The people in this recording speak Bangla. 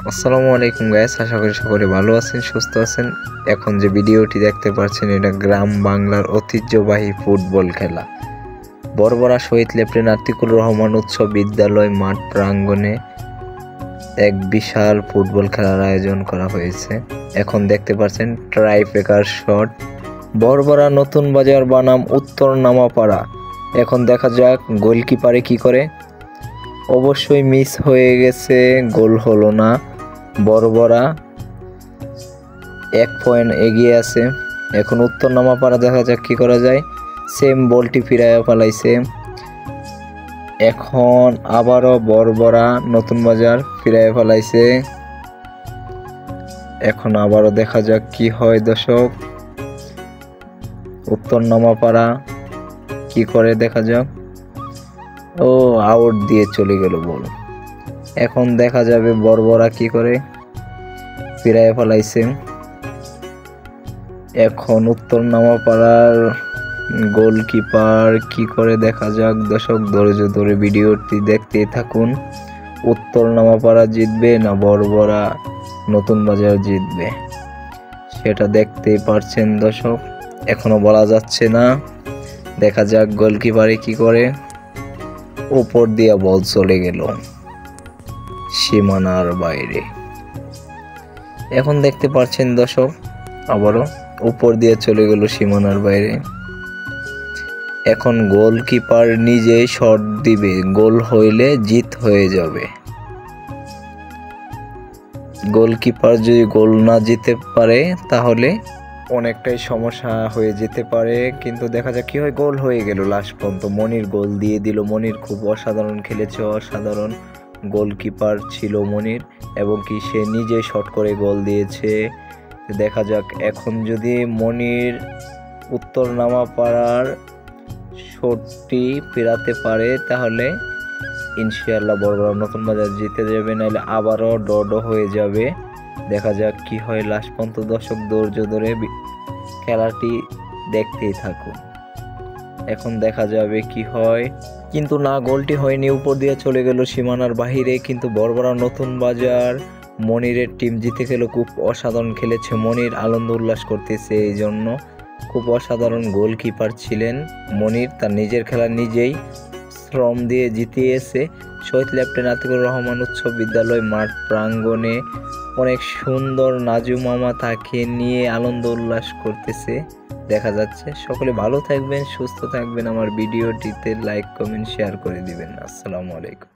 আসসালামু আলাইকুম গাইস, আশা করি সকলে ভালো আছেন, সুস্থ আছেন। এখন যে ভিডিওটি দেখতে পাচ্ছেন এটা গ্রাম বাংলার ঐতিহ্যবাহী ফুটবল খেলা। বরবরা শহীদ লেফটেন্যান্ট আতিকুর রহমান উচ্চ বিদ্যালয় মাঠ প্রাঙ্গণে এক বিশাল ফুটবল খেলার আয়োজন করা হয়েছে। এখন দেখতে পাচ্ছেন ট্রাইব্রেকার শট। বরবরা নতুন বাজার বানাম উত্তর নামাপাড়া। এখন দেখা যাক গোলকিপারে কি করে। অবশ্যই মিস হয়ে গেছে, গোল হলো না। বরবরা 1 পয়েন্ট এগিয়ে আছে। এখন উত্তর নামাপাড়া দেখা যাক কি করা যায়। সেম বলটি ফিরাইয়া ফেলাইছে। এখন আবারও বরবরা নতুন বাজার ফিরাইয়া ফেলাইছে। এখন আবারও দেখা যাক কি হয় দর্শক। উত্তর নামাপাড়া কি করে দেখা যাক। ও আউট দিয়ে চলে গেল বল। এখন দেখা যাবে বরবরা কি করে, ফিরাইয়া ফেলাইছে। এখন উত্তর নামাপাড়ার গোলকিপার কি করে দেখা যাক দর্শক, ধৈর্য ধরে ভিডিওটি দেখতে থাকুন। উত্তর নামাপাড়া জিতবে না বরবরা নতুন বাজার জিতবে সেটা দেখতেই পারছেন দর্শক, এখনো বলা যাচ্ছে না। দেখা যাক গোলকিপারে কি করে। উপর দিয়ে বল চলে গেল সীমানার বাইরে। এখন দেখতে পাচ্ছেন দর্শক আবারও উপর দিয়ে চলে গেল সীমানার বাইরে। এখন গোলকিপার নিজেই শট দিবে, গোল হইলে জিত হয়ে যাবে। গোলকিপার যদি গোল না জিতে পারে তাহলে অনেকটাই সমস্যা হয়ে যেতে পারে, কিন্তু দেখা যাক কি হয়। গোল হয়ে গেল লাস্ট পর্যন্ত, মনির গোল দিয়ে দিল। মনির খুব অসাধারণ খেলেছে, অসাধারণ গোলকিপার ছিল মনির, এবং কি সে নিজে শট করে গোল দিয়েছে। দেখা যাক এখন যদি মনির উত্তর নামাপাড়ার শটটি ফেরাতে পারে তাহলে ইনশাআল্লাহ বরবরা নতুন বাজার জিতে যাবে, নাহলে আবারও ডড হয়ে যাবে। দেখা যাক কি হয় লাস্ট পর্যন্ত দর্শক, ধৈর্য ধরে খেলাটি দেখতেই থাকুন। এখন দেখা যাবে কি হয়। কিন্তু না, গোলটি হয়নি, উপর দিয়ে চলে গেল সীমানার বাহিরে। কিন্তু বরবরা নতুন বাজার মনিরের টিম জিতে গেল। খুব অসাধারণ খেলেছে মনির, আনন্দ উল্লাস করতেছে। এই জন্য খুব অসাধারণ গোলকিপার ছিলেন মনির, তার নিজের খেলা নিজেই শ্রম দিয়ে জিতিয়েছে। শহীদ লেফটেন্যান্ট আতিকুর রহমান উচ্চ বিদ্যালয় মাঠ প্রাঙ্গণে অনেক সুন্দর নাজু মামা তাকে নিয়ে আনন্দ উল্লাস করতেছে দেখা যাচ্ছে। সকলে ভালো থাকবেন, সুস্থ থাকবেন। আমার ভিডিওটিতে লাইক কমেন্ট শেয়ার করে দিবেন। আসসালামু আলাইকুম।